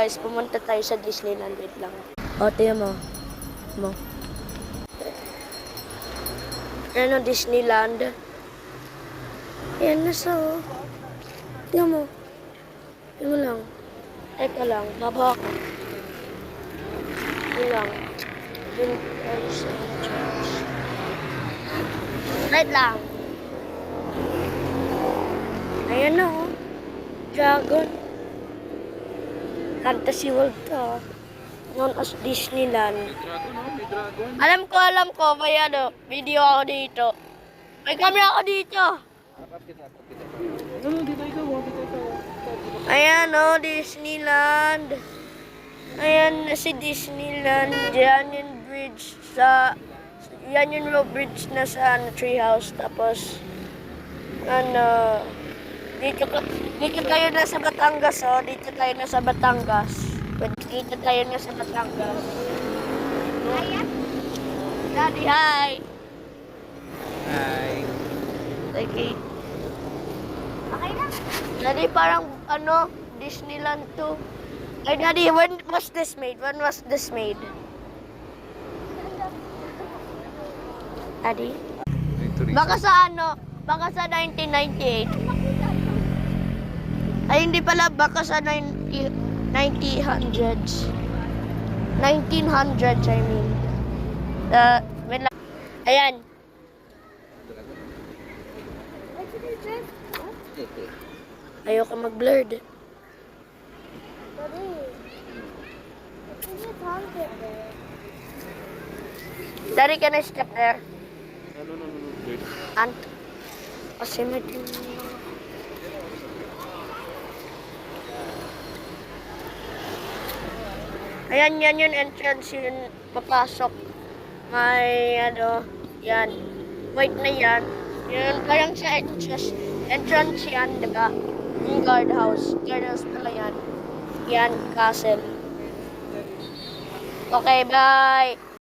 guys, pumunta tayo sa Disneyland. Wait lang. O, tingnan mo. Ano, Disneyland? Ayan na sa, oh. Tingnan mo. Tingnan mo lang. Teka lang, baba ako. Tingnan lang. Dun tayo sa church. Wait lang. Ayan na, oh. Dragon. Fantasy World to. Known as Disneyland. May dragon, oh. May dragon. Alam ko. May ano, video ako dito. May camera ako dito. Akap kita. Ano, dito ikaw. Ayan, oh, Disneyland. Ayan na si Disneyland. Yan yung bridge sa... Yan yung road bridge na sa treehouse. Tapos, ano... Dito tayo na sa Batangas, oh. Dito tayo na sa Batangas. Dito tayo na sa Batangas. Daddy, hi! Hi. Okay. Okay na. Daddy, parang, ano, Disneyland to. Ay, Daddy, when was this made? Daddy? Baka sa 1998. Ay, hindi pala, baka sa 1900s. 1900s, I mean. Ayan. Ayoko mag-blurred. Daddy, can I step there? No. Ant. Kasi may... Ayan, yan yung entrance, yun papasok. May, ano, yan. White na yan. Yun, parang sa entrance yan, diba? Yung guardhouse. Guardhouse pala yan. Yan, castle. Okay, bye!